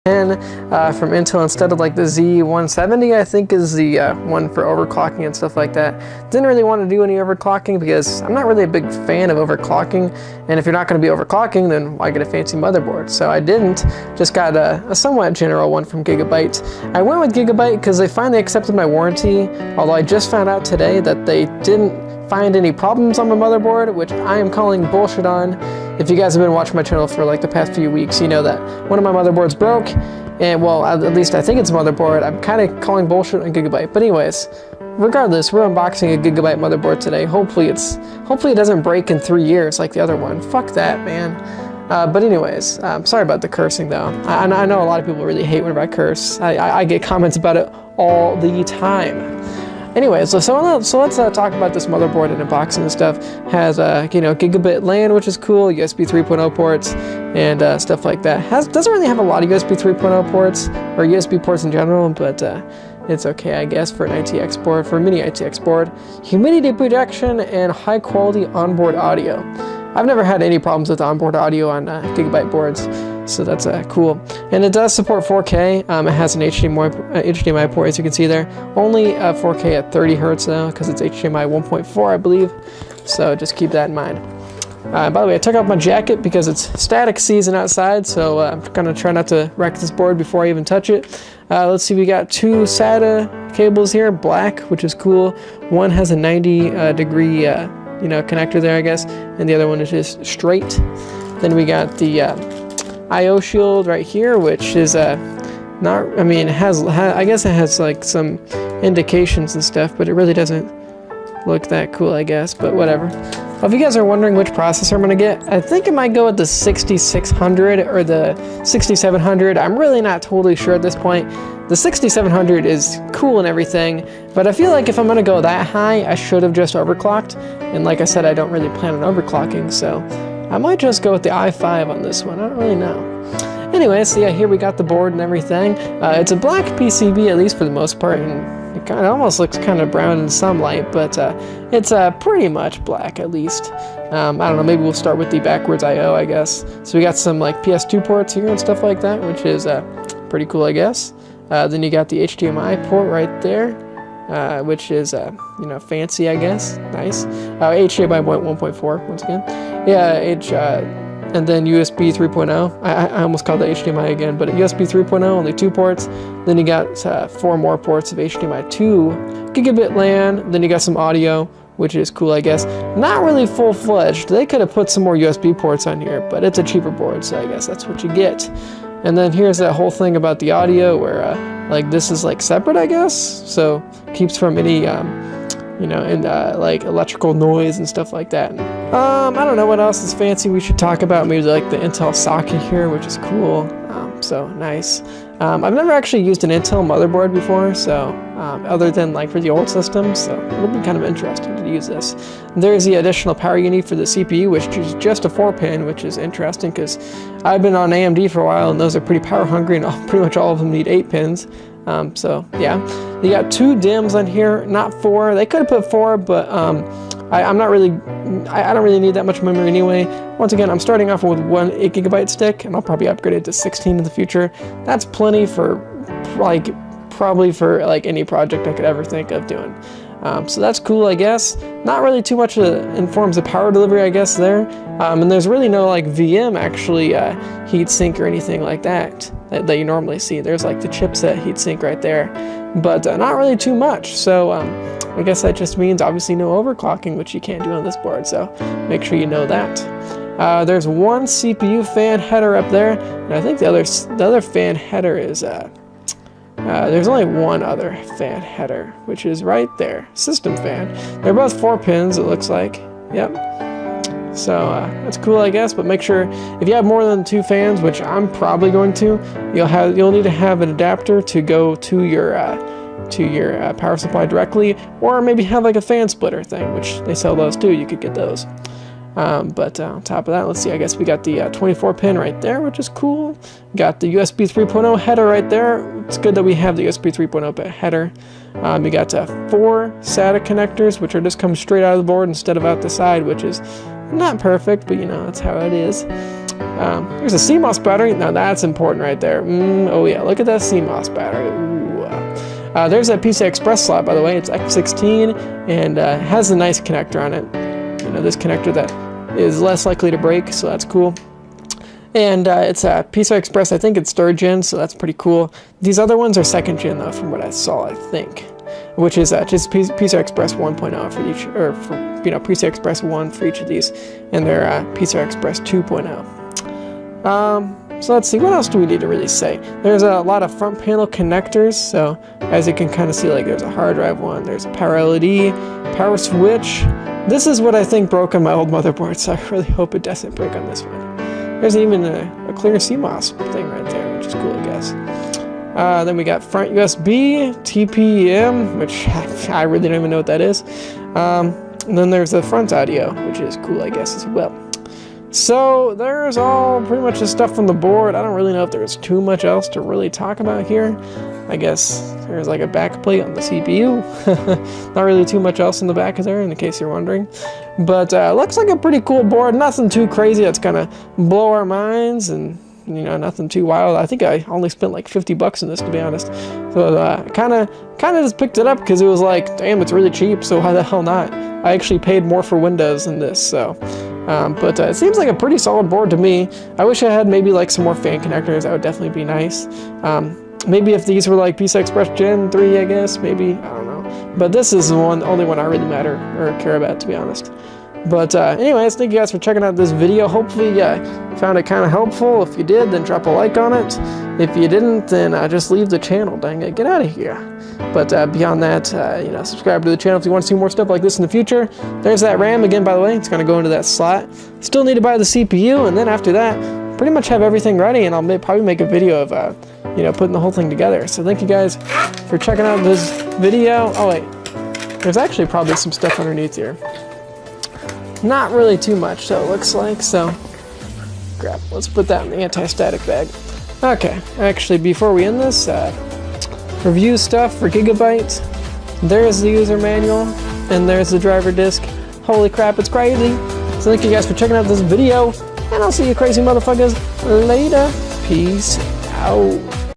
from Intel instead of like the Z170, I think is the one for overclocking and stuff like that. Didn't really want to do any overclocking because I'm not really a big fan of overclocking, and if you're not going to be overclocking, then why get a fancy motherboard? So I didn't, just got a somewhat general one from GIGABYTE. I went with GIGABYTE because they finally accepted my warranty, although I just found out today that they didn't find any problems on my motherboard, which I am calling bullshit on. If you guys have been watching my channel for like the past few weeks, you know that one of my motherboards broke, and well, at least I think it's a motherboard. I'm kind of calling bullshit on GIGABYTE. But anyways, regardless, we're unboxing a GIGABYTE motherboard today. Hopefully it doesn't break in 3 years like the other one. Fuck that, man. But anyways, sorry about the cursing though. I know a lot of people really hate whenever I curse. I get comments about it all the time. Anyways, so let's talk about this motherboard and unboxing and stuff. Has you know, gigabit LAN, which is cool, USB 3.0 ports, and stuff like that. Doesn't really have a lot of USB 3.0 ports or USB ports in general, but it's okay, I guess, for an ITX board, for a mini ITX board. Humidity protection and high quality onboard audio. I've never had any problems with onboard audio on GIGABYTE boards, so that's cool. And it does support 4K. It has an HDMI port, as you can see there. Only 4K at 30 Hertz though, because it's HDMI 1.4, I believe. So just keep that in mind. By the way, I took off my jacket because it's static season outside, so I'm gonna try not to wreck this board before I even touch it. Let's see, we got two SATA cables here, black, which is cool. One has a 90 degree you know, connector there, I guess, and the other one is just straight. Then we got the I/O shield right here, which is not, I mean, I guess it has like some indications and stuff, but it really doesn't look that cool, I guess, but whatever. Well, if you guys are wondering which processor I'm gonna get, I think I might go with the 6600 or the 6700. I'm really not totally sure at this point. The 6700 is cool and everything, but I feel like if I'm gonna go that high, I should have just overclocked. And like I said, I don't really plan on overclocking, so I might just go with the i5 on this one. I don't really know. Anyway, so yeah, here we got the board and everything. It's a black PCB, at least for the most part, and it kind of almost looks kind of brown in some light, but it's pretty much black, at least. I don't know, maybe we'll start with the backwards I/O, I guess. So we got some like PS2 ports here and stuff like that, which is pretty cool, I guess. Then you got the HDMI port right there, which is, you know, fancy, I guess. Nice. HDMI 1.4, once again. Yeah, and then USB 3.0. I almost called that HDMI again, but USB 3.0, only 2 ports. Then you got 4 more ports of HDMI 2, gigabit LAN, then you got some audio, which is cool, I guess. Not really full-fledged. They could have put some more USB ports on here, but it's a cheaper board, so I guess that's what you get. And then here's that whole thing about the audio where, like, this is, like, separate, I guess? So, keeps from any, you know, and like electrical noise and stuff like that. I don't know what else is fancy we should talk about. Maybe like the Intel socket here, which is cool. So nice. I've never actually used an Intel motherboard before, so other than like for the old systems, so it'll be kind of interesting to use this. There's the additional power you need for the CPU, which is just a 4-pin, which is interesting because I've been on AMD for a while, and those are pretty power hungry, and pretty much all of them need 8 pins. So yeah, you got 2 DIMMs on here, not 4. They could have put 4, but I don't really need that much memory anyway. Once again, I'm starting off with one 8GB stick, and I'll probably upgrade it to 16 in the future. That's plenty for probably for like any project I could ever think of doing. So that's cool, I guess. Not really too much in forms of power delivery, I guess, there. And there's really no like VM actually heatsink or anything like that you normally see. There's like the chipset heatsink right there, but not really too much. So I guess that just means obviously no overclocking, which you can't do on this board. So make sure you know that. There's one CPU fan header up there, and I think the other fan header is there's only one other fan header, which is right there, system fan. They're both 4 pins, it looks like. Yep. So that's cool, I guess. But make sure if you have more than 2 fans, which I'm probably going to, you'll need to have an adapter to go to your power supply directly, or maybe have like a fan splitter thing, which they sell those too. You could get those. But on top of that, let's see, I guess we got the 24 pin right there, which is cool. Got the USB 3.0 header right there. It's good that we have the USB 3.0 header. We got 4 SATA connectors, which are just come straight out of the board instead of out the side, which is Not perfect, but you know, that's how it is. There's a CMOS battery. Now that's important right there. Oh yeah, look at that CMOS battery. Ooh, there's that PCI Express slot, by the way. It's X16 and has a nice connector on it. You know, this connector that is less likely to break, so that's cool. And it's a PCI Express, I think it's 3rd gen, so that's pretty cool. These other ones are 2nd gen though, from what I saw, I think. Which is just PCI Express 1.0 for each, or for, you know, PCI Express 1 for each of these, and they're PCI Express 2.0. So let's see, what else do we need to really say? There's a lot of front panel connectors, so as you can kind of see, like there's a hard drive one, there's a power LED, power switch. This is what I think broke on my old motherboard, so I really hope it doesn't break on this one. There's even a clear CMOS thing right there, which is cool, I guess. Then we got front USB, TPM, which I really don't even know what that is. And then there's the front audio, which is cool, I guess, as well. So there's all pretty much the stuff from the board. I don't really know if there's too much else to really talk about here. I guess there's like a back plate on the CPU. Not really too much else in the back of there, in case you're wondering. But looks like a pretty cool board. Nothing too crazy that's gonna blow our minds, and you know, nothing too wild. I think I only spent like 50 bucks in this, to be honest. So kind of just picked it up because it was like, damn, it's really cheap, so why the hell not? I actually paid more for Windows than this, so. But it seems like a pretty solid board to me. I wish I had maybe like some more fan connectors. That would definitely be nice. Maybe if these were like PCI Express Gen 3, I guess, maybe, I don't know. But this is the only one I really matter or care about, to be honest. But anyways, thank you guys for checking out this video. Hopefully you found it kind of helpful. If you did, then drop a like on it. If you didn't, then just leave the channel. Dang it, get out of here. But beyond that, you know, subscribe to the channel if you want to see more stuff like this in the future. There's that RAM again, by the way. It's going to go into that slot. Still need to buy the CPU, and then after that, pretty much have everything ready, and I'll probably make a video of, you know, putting the whole thing together. So thank you guys for checking out this video. Oh wait, there's actually probably some stuff underneath here. Not really too much, so it looks like, so crap, let's put that in the anti-static bag. Okay, actually, before we end this, review stuff for GIGABYTE. There's the user manual, and there's the driver disk. Holy crap, it's crazy. So thank you guys for checking out this video, and I'll see you crazy motherfuckers later. Peace out.